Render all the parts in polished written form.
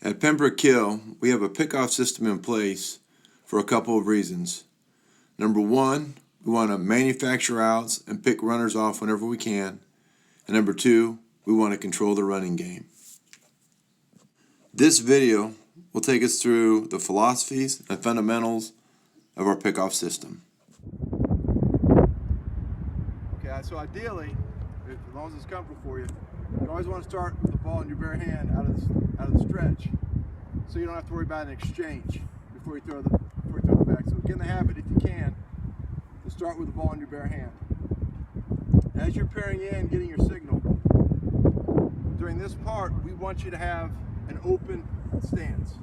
At Pembroke, we have a pickoff system in place for a couple of reasons. Number one, we want to manufacture outs and pick runners off whenever we can. And number two, we want to control the running game. This video will take us through the philosophies and fundamentals of our pickoff system. Okay, so ideally, as long as it's comfortable for you, you always want to start with the ball in your bare hand out of the stretch, so you don't have to worry about an exchange before you throw the back. So get in the habit, if you can, to start with the ball in your bare hand. As you're pairing in, getting your signal, during this part, we want you to have an open stance.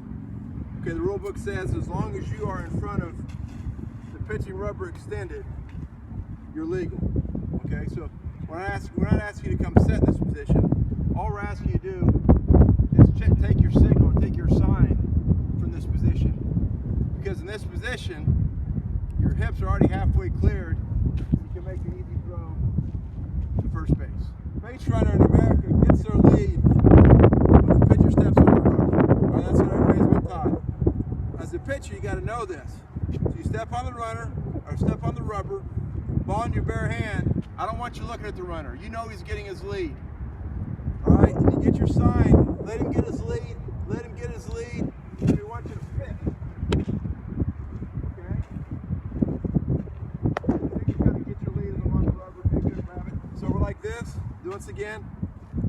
Okay, the rule book says as long as you are in front of the pitching rubber extended, you're legal. Okay, so we're not asking you to come set this position. All we're asking you to do is take your signal and take your sign from this position. Because in this position, your hips are already halfway cleared. You can make an easy throw to first base. Base runner in America gets their lead when the pitcher steps on the rubber. Well, that's what everybody's been taught. As a pitcher, you got to know this. So you step on the runner or step on the rubber, ball in your bare hand. I don't want you looking at the runner. You know he's getting his lead. All right, and you get your sign. Let him get his lead. Let him get his lead. And we want you to pick. Okay? You kind of get your lead along the rubber. Pick it, grab it. So we're like this. Once again,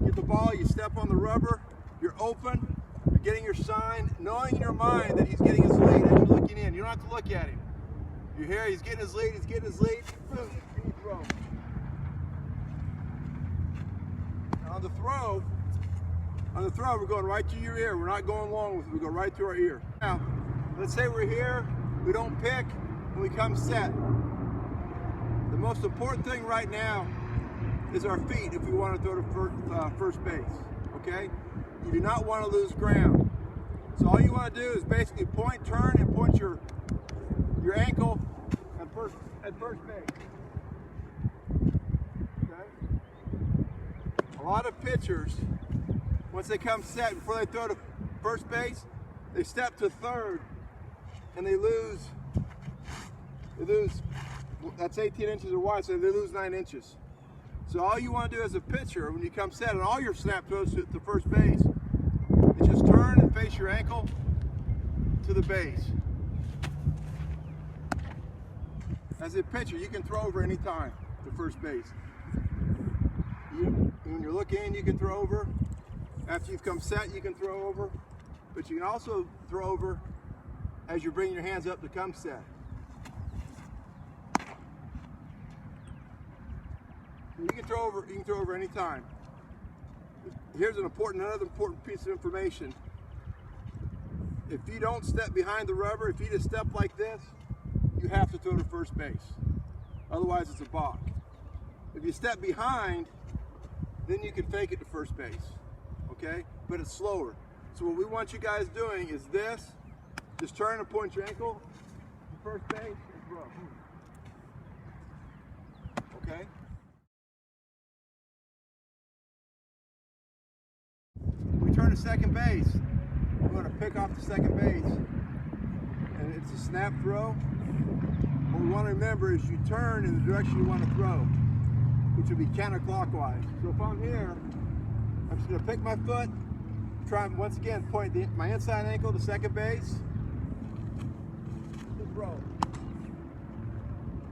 get the ball. You step on the rubber. You're open. You're getting your sign, knowing in your mind that he's getting his lead as you're looking in. You don't have to look at him. You hear he's getting his lead. He's getting his lead. Boom. You throw. On the throw, we're going right to your ear. We're not going long with it. We go right to our ear. Now, let's say we're here, we don't pick, and we come set. The most important thing right now is our feet if we want to throw to first base, okay? You do not want to lose ground. So all you want to do is basically point, turn, and point your ankle at first base. A lot of pitchers, once they come set, before they throw to first base, they step to third and they lose, that's 18 inches or wide, so they lose 9 inches. So all you want to do as a pitcher, when you come set and all your snap throws to first base, is just turn and face your ankle to the base. As a pitcher, you can throw over any time to first base. When you're looking, you can throw over. After you've come set, you can throw over. But you can also throw over as you're bringing your hands up to come set. You can throw over any time. Here's another important piece of information. If you don't step behind the rubber, if you just step like this, you have to throw to first base. Otherwise, it's a balk. If you step behind, then you can fake it to first base, okay? But it's slower. So what we want you guys doing is this. Just turn and point your ankle to first base and throw. Okay? When we turn to second base, we're going to pick off the second base. And it's a snap throw. What we want to remember is you turn in the direction you want to throw, which would be counterclockwise. So if I'm here, I'm just going to pick my foot, try and once again point my inside ankle to second base, and throw.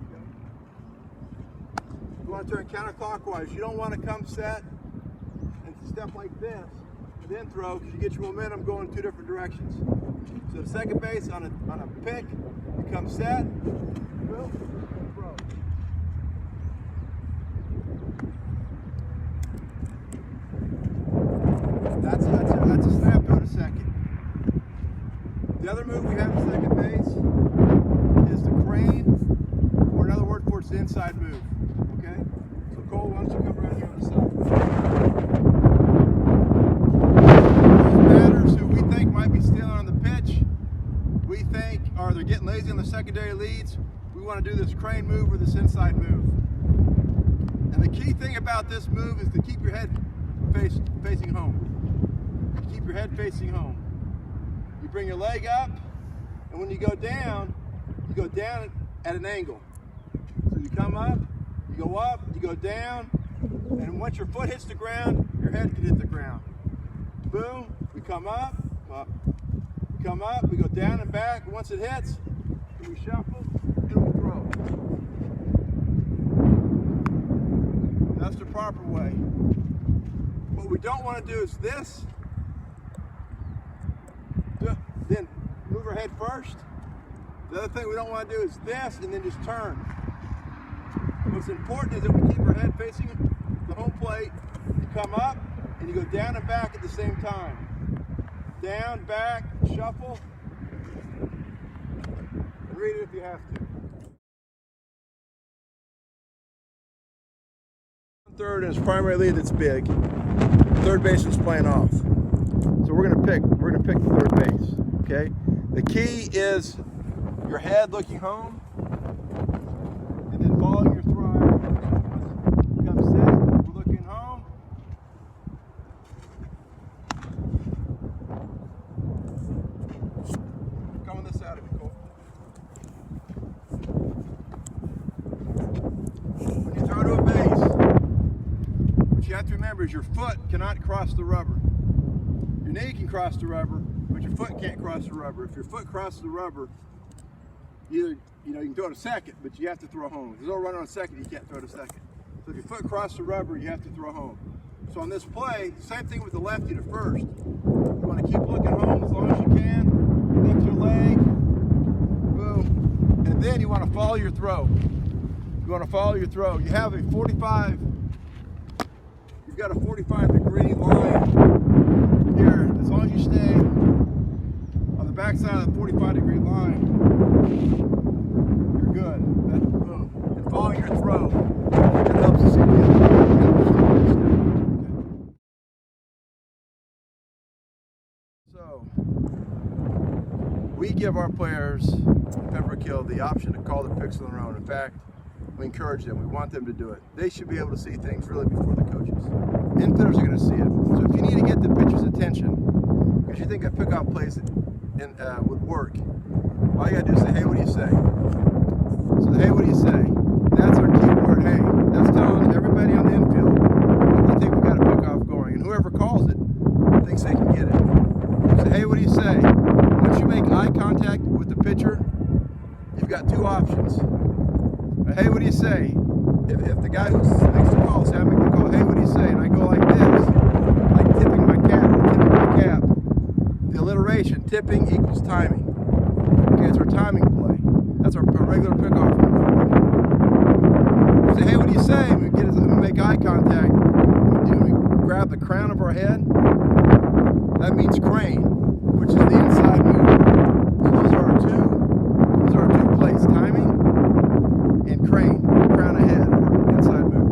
Okay. You want to turn counterclockwise. You don't want to come set and step like this and then throw, because you get your momentum going in two different directions. So the second base on a pick, you come set, boom, and throw. That's a snap throw to second. The other move we have at second base is the crane, or another word for it's the inside move. Okay? So Cole, why don't you come around here on the side? Those batters who we think might be stealing on the pitch, we think, or they're getting lazy on the secondary leads, we want to do this crane move or this inside move. And the key thing about this move is to keep your head facing home. Keep your head facing home. you bring your leg up, and when you go down at an angle. So you come up, you go down, and once your foot hits the ground, your head can hit the ground. Boom, we come up, we go down and back. Once it hits, we shuffle, and we throw. That's the proper way. What we don't want to do is this, then move our head first. The other thing we don't want to do is this, and then just turn. What's important is that we keep our head facing the home plate. You come up, and you go down and back at the same time. Down, back, shuffle, and read it if you have to. Third is primary lead that's big. Third baseman's playing off. So we're gonna pick the third base. Okay? The key is your head looking home, and then following your throw. Come set, we're looking home. Come on this side of me, Cole. When you throw to a base, what you have to remember is your foot cannot cross the rubber. Your knee can cross the rubber, but your foot can't cross the rubber. If your foot crosses the rubber, you can throw it a second, but you have to throw home. If there's no runner on second, you can't throw it a second. So if your foot crosses the rubber, you have to throw home. So on this play, same thing with the lefty to first. You want to keep looking home as long as you can. Lift your leg, boom, and then you want to follow your throw. You want to follow your throw. You have a 45. You've got a 45-degree line here. As long as you stay on the backside of the 45-degree line, you're good. Boom. And follow your throw. It helps us see So, we give our players, Pembroke Hill, the option to call the picks on their own. In fact, we encourage them. We want them to do it. They should be able to see things really before the coaches. Infielders are going to see it. So if you need to get the pitcher's attention, because you think a pickoff plays would work, all you got to do is say, hey, what do you say? So the hey, what do you say? That's our key word, hey. That's telling everybody on the infield that we think we've got a pickoff going. And whoever calls it thinks they can get it. So hey, what do you say? Once you make eye contact with the pitcher, you've got two options. Hey, what do you say? If the guy who makes the call, say I make the call, hey, what do you say? And I go like this, like tipping my cap. The alliteration, tipping equals timing. Okay, it's our timing play. That's our regular pickoff move. Say, hey, what do you say? We make eye contact. We grab the crown of our head. That means crane, which is the inside move. So those are our two plays, timing and crane, crown ahead, inside move.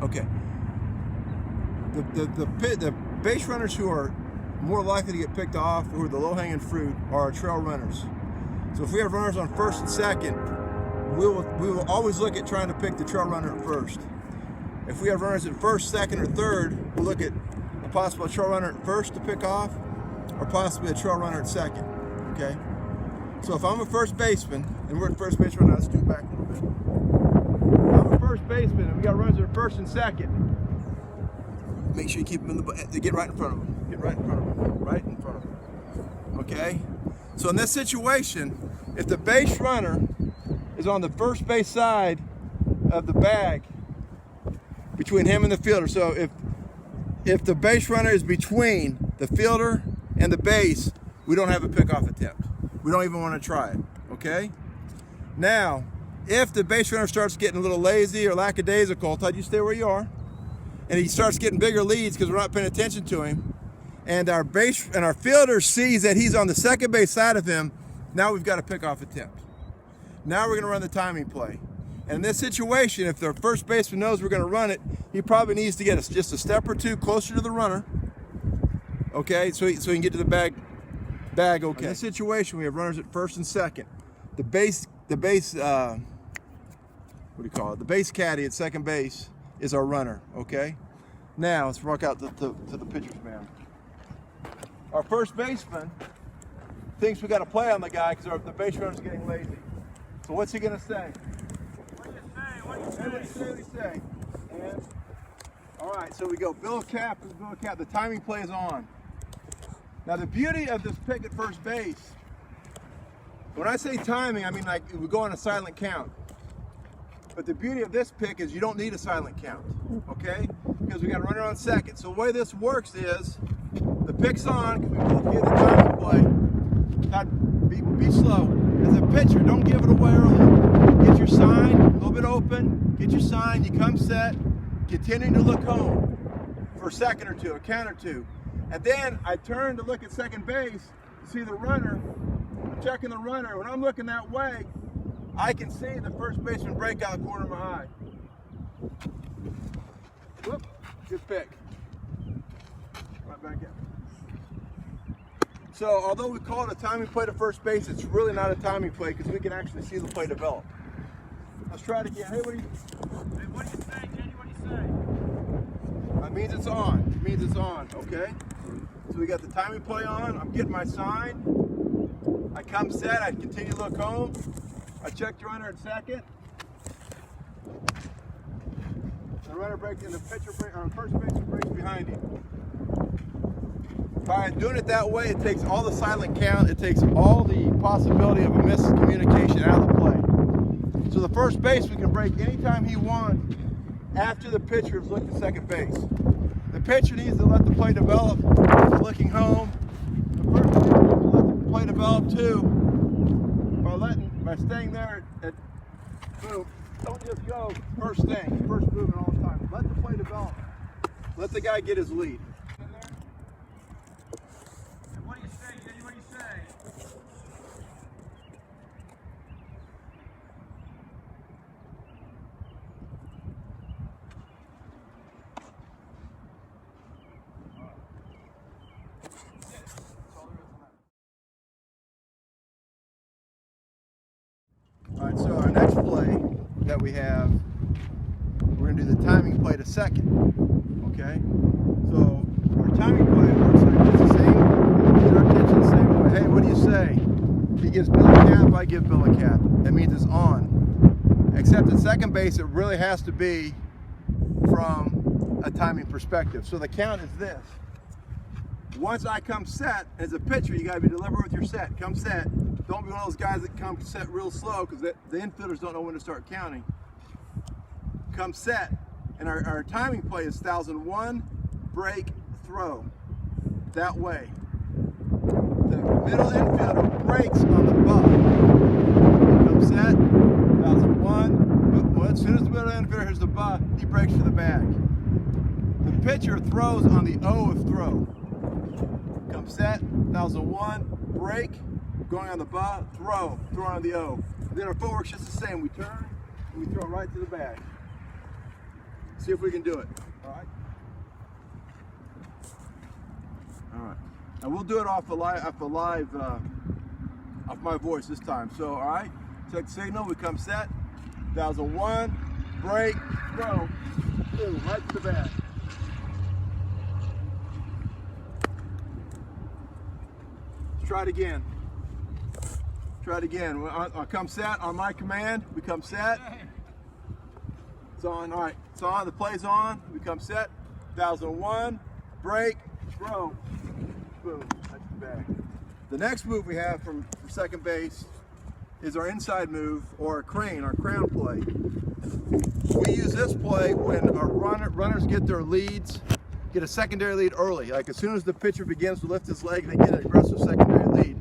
Okay. The base runners who are more likely to get picked off, who are the low-hanging fruit, are our trail runners. So if we have runners on first and second, we will always look at trying to pick the trail runner at first. If we have runners at first, second, or third, we'll look at a possible trail runner at first to pick off, or possibly a trail runner at second. Okay? So if I'm a first baseman, and we're at first base right now, let's do it back a little bit. If I'm a first baseman, and we got runners at first and second, make sure you keep them they get right in front of them. Get right in front of them. Right in front of them. Okay? So in this situation, if the base runner is on the first base side of the bag, between him and the fielder. So if the base runner is between the fielder and the base, we don't have a pickoff attempt. We don't even want to try it, okay? Now, if the base runner starts getting a little lazy or lackadaisical, Todd, you stay where you are, and he starts getting bigger leads because we're not paying attention to him, and our fielder sees that he's on the second base side of him, now we've got a pickoff attempt. Now we're going to run the timing play. And in this situation, if the first baseman knows we're going to run it, he probably needs to get us just a step or two closer to the runner, okay, so he can get to the bag okay. In this situation, we have runners at first and second. The base what do you call it? The base caddy at second base is our runner, okay? Now let's walk out to the pitcher's mound. Our first baseman thinks we got to play on the guy because the base runner's getting lazy. So what's he gonna say? What do you say? What do you say? What do you say? And all right, so we go. Bill Cap is Bill Cap. The timing play is on. Now the beauty of this pick at first base. When I say timing, I mean like we go on a silent count. But the beauty of this pick is you don't need a silent count, okay? Because we got a runner on second. So the way this works is the pick's on. We both hear the timing play. Todd, be slow. As a pitcher, don't give it away early. Get your sign, a little bit open. Get your sign. You come set. Continuing to look home for a second or two, a count or two. And then I turn to look at second base to see the runner. I'm checking the runner. When I'm looking that way, I can see the first baseman break out the corner of my eye. Whoop, good pick. Right back in. So although we call it a timing play to first base, it's really not a timing play because we can actually see the play develop. Let's try it again. Hey, what do you say, Jenny? What do you say? That means it's on. It means it's on, okay? So we got the timing play on. I'm getting my sign. I come set. I continue to look home. I check the runner at second. The runner breaks and the pitcher breaks, or first baseman breaks behind him. By doing it that way, it takes all the silent count. It takes all the possibility of a miscommunication out of the play. So the first baseman can break anytime he wants after the pitcher has looked at second base. The pitcher needs to let the play develop. Looking home. The first baseman needs to let the play develop too. By staying there at boom, don't just go first movement all the time. Let the play develop. Let the guy get his lead. And what do you say, Jenny? What do you say? All right, so our next play that we have, we're going to do the timing play to second, okay? So our timing play works like it's the same, get our attention the same way. Hey, what do you say? He gives Bill a cap, I give Bill a cap. That means it's on. Except at second base, it really has to be from a timing perspective. So the count is this. Once I come set, as a pitcher, you got to be deliberate with your set. Come set. Don't be one of those guys that come set real slow because the infielders don't know when to start counting. Come set. And our timing play is 1001, break, throw. That way. The middle infielder breaks on the buck. Come set, 1001. Well, as soon as the middle infielder hits the buck, he breaks for the bag. The pitcher throws on the O of throw. Come set, 1001, break, going on the butt, throw on the O. And then our footwork's just the same. We turn and we throw right to the bag. See if we can do it. All right. All right. And we'll do it off my voice this time. So, all right. Check the signal. We come set. 1001, break, throw, boom, right to the bag. Let's try it again. Try it again. I'll come set on my command. We come set. It's on. All right. It's on. The play's on. We come set. 1001. Break. Throw. Boom. That's the bag. The next move we have from second base is our inside move, or a crane, our crown play. We use this play when our runners get their leads, get a secondary lead early. Like as soon as the pitcher begins to lift his leg, they get an aggressive secondary lead.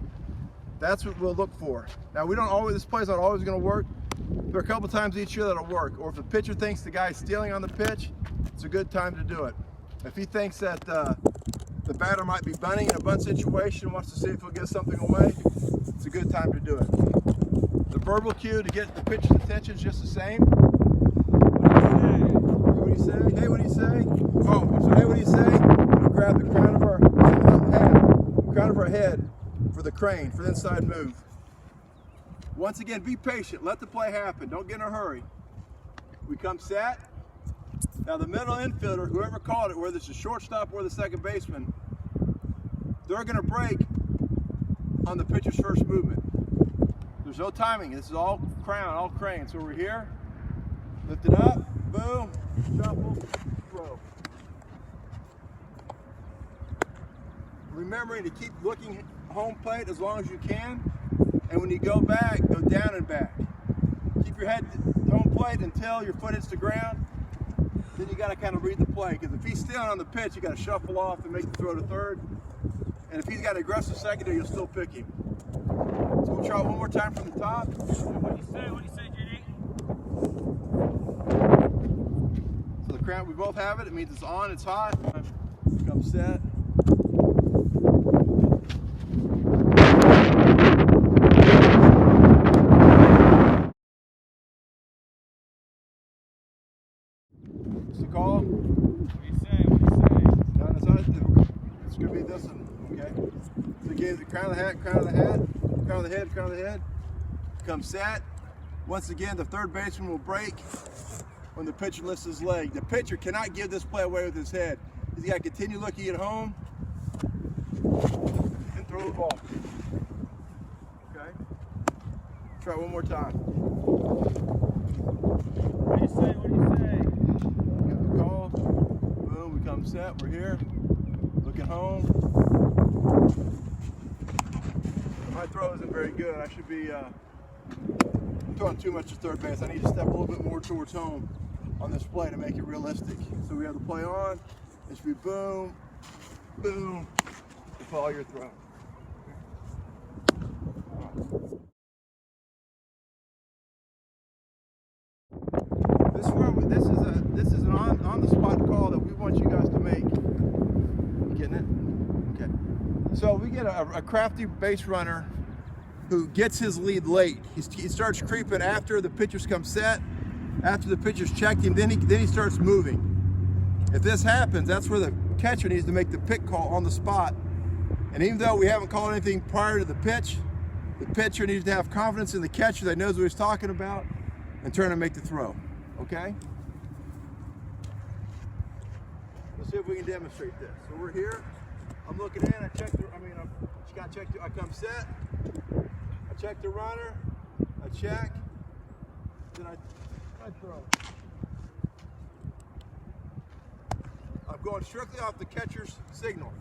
That's what we'll look for. Now we don't always, this play's not always gonna work. There are a couple times each year that'll work. Or if the pitcher thinks the guy's stealing on the pitch, it's a good time to do it. If he thinks that the batter might be bunting in a bunt situation, wants to see if he'll get something away, it's a good time to do it. The verbal cue to get the pitcher's attention is just the same. What do you say? Hey, what do you say? Oh, so hey, what do you say? We'll grab the crown of our head for the crane, for the inside move. Once again, be patient. Let the play happen. Don't get in a hurry. We come set. Now the middle infielder, whoever called it, whether it's the shortstop or the second baseman, they're going to break on the pitcher's first movement. There's no timing. This is all crown, all crane. So we're here, lift it up, boom, shuffle, throw. Remembering to keep looking home plate as long as you can, and when you go back, go down and back. Keep your head home plate until your foot hits the ground. Then you got to kind of read the play, because if he's stealing on the pitch, you got to shuffle off and make the throw to third. And if he's got an aggressive secondary, you'll still pick him. So we'll try one more time from the top. What do you say? What do you say, JD? So the crown, we both have it. It means it's on, it's hot. Come set. What's the call? What do you say? What do you say? No, it's not. It's going to be this one, okay? So again, the crown of the hat, crown of the hat, crown of the head, crown of the head. Come set. Once again, the third baseman will break when the pitcher lifts his leg. The pitcher cannot give this play away with his head. He's got to continue looking at home and throw the ball. Okay? Try it one more time. What do you say? What do you say? Get the call. Boom, we come set. We're here. Looking home. My throw isn't very good. I should be throwing too much to third base. I need to step a little bit more towards home on this play to make it realistic. So we have the play on. It should be boom, boom, to follow your throw. This is an on the spot call that we want you guys to make. You getting it? Okay. So we get a crafty base runner who gets his lead late. He starts creeping after the pitchers come set, after the pitchers checked him, then he starts moving. If this happens, that's where the catcher needs to make the pick call on the spot. And even though we haven't called anything prior to the pitch, the pitcher needs to have confidence in the catcher that knows what he's talking about and turn and make the throw. Okay? Let's see if we can demonstrate this. So we're here. I'm looking in. I come set. I check the runner. I check. Then I throw. I'm going strictly off the catcher's signal.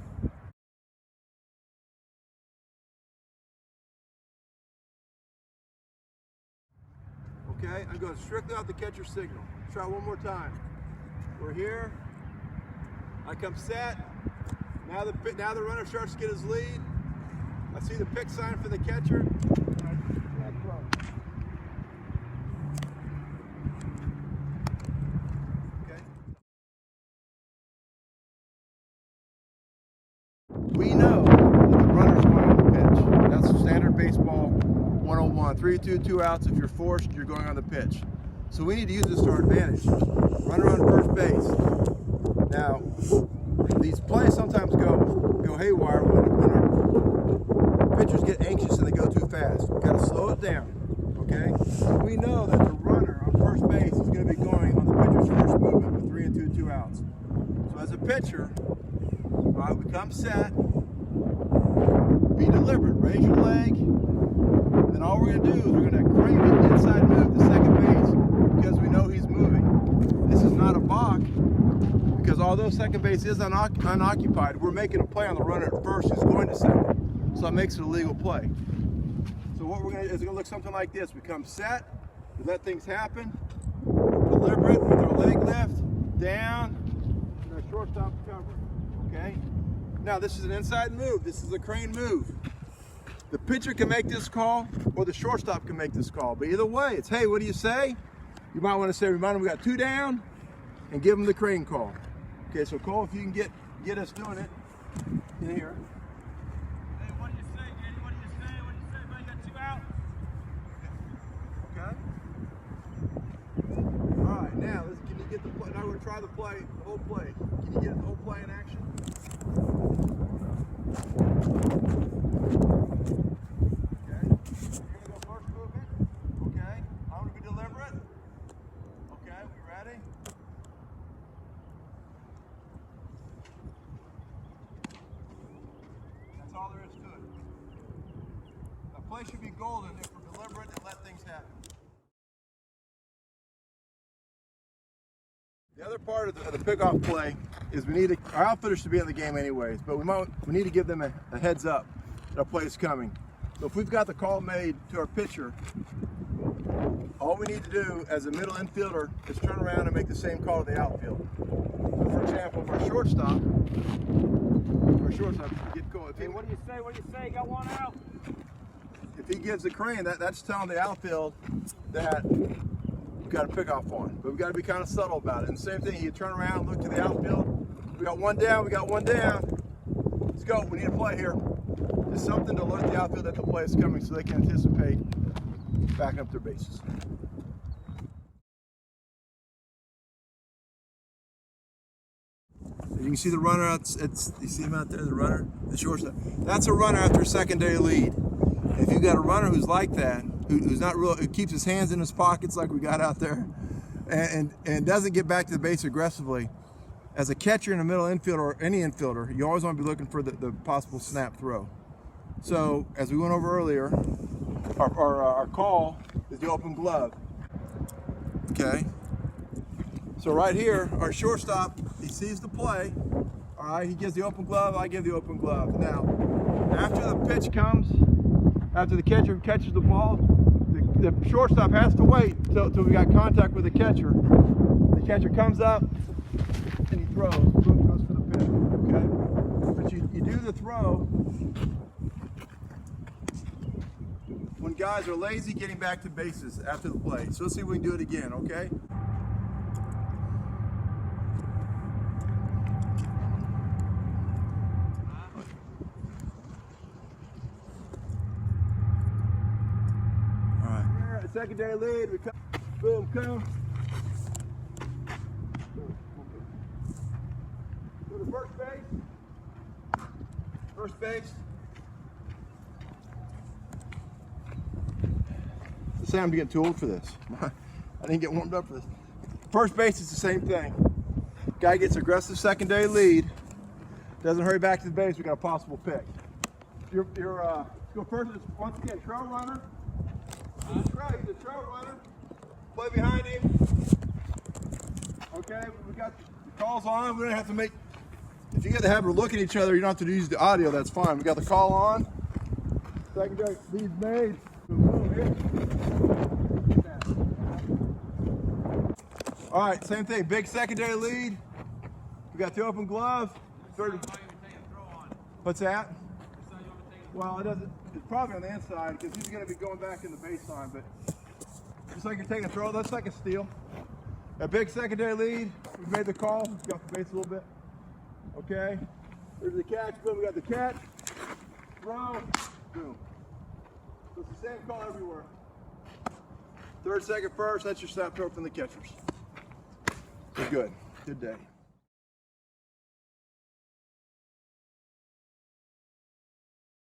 Okay, I'm going strictly off the catcher's signal. Try one more time. We're here. I come set. Now the runner starts to get his lead. I see the pick sign for the catcher. And I throw. Okay. We know that the runner's going on the pitch. That's standard baseball 101. 3-2, 2 outs. If you're forced, you're going on the pitch. So we need to use this to our advantage. Runner on first base. Now, these plays sometimes go haywire when our pitchers get anxious and they go too fast. We've got to slow it down, okay? So we know that the runner on first base is going to be going on the pitcher's first movement with 3-2, 2 outs. So as a pitcher, all right, we come set, be deliberate, raise your leg, and then all we're going to do is we're going to crane it inside move to second base because we know he's moving. This is not a balk. Because although second base is unoccupied, we're making a play on the runner at first who's going to second. So it makes it a legal play. So what we're going to do is it's going to look something like this. We come set, we let things happen, we're deliberate with our leg lift, down, and our shortstop cover. Okay? Now this is an inside move. This is a crane move. The pitcher can make this call or the shortstop can make this call. But either way, it's, hey, what do you say? You might want to say, remind him we got 2 down and give him the crane call. Okay, so Cole, if you can get us doing it in here. Hey, what do you say, JD? What do you say? What do you say? Man, you got 2 outs. Okay. All right, now can you get the play? Now we're gonna try the play, the whole play. Can you get the whole play in action? Okay. You're gonna go first movement. Okay. I'm gonna be deliberate. Okay, we ready? play should be golden if we're deliberate and let things happen. The other part of the pickoff play is our outfitters should be in the game anyways, but we need to give them a heads up that a play is coming. So if we've got the call made to our pitcher, all we need to do as a middle infielder is turn around and make the same call to the outfield. So for example, if our shortstop get called. Hey, what do you say? What do you say? Got one out. If he gives the crane, that's telling the outfield that we've got a pickoff on. But we've got to be kind of subtle about it. And same thing, you turn around, look to the outfield. We got one down, we got one down. Let's go, we need a play here. Just something to alert the outfield that the play is coming so they can anticipate backing up their bases. You can see the runner, you see him out there, the runner, the shortstop. That's a runner after a secondary lead. If you've got a runner who's like that, who's not real, who keeps his hands in his pockets like we got out there, and doesn't get back to the base aggressively, as a catcher in a middle infielder or any infielder, you always want to be looking for the possible snap throw. So, as we went over earlier, our call is the open glove. Okay? So right here, our shortstop, he sees the play. All right, he gives the open glove, I give the open glove. Now, after the pitch comes, after the catcher catches the ball, the shortstop has to wait till we got contact with the catcher. The catcher comes up and he throws, boom, goes for the pitch, okay? But you do the throw when guys are lazy getting back to bases after the play. So let's see if we can do it again, okay? Secondary lead, we come, boom, come. Go to first base. First base. Say I'm getting too old for this. I didn't get warmed up for this. First base is the same thing. Guy gets aggressive secondary lead, doesn't hurry back to the base, we got a possible pick. Let's go first, once again, trail runner. He's a trail runner. Play behind him. Okay, we got the calls on. We don't have to make. If you get the habit of looking at each other, you don't have to use the audio. That's fine. We got the call on. Secondary lead made. Boom, here. All right, same thing. Big secondary lead. We got the open glove. Third. What's that? Well, it doesn't. It's probably on the inside because he's going to be going back in the baseline. But just like you're taking a throw, that's like a steal. A big secondary lead. We made the call. Got the base a little bit. Okay. There's the catch. Boom. We got the catch. Throw. Boom. So it's the same call everywhere. Third, second, first. That's your snap throw from the catchers. Good. Good day.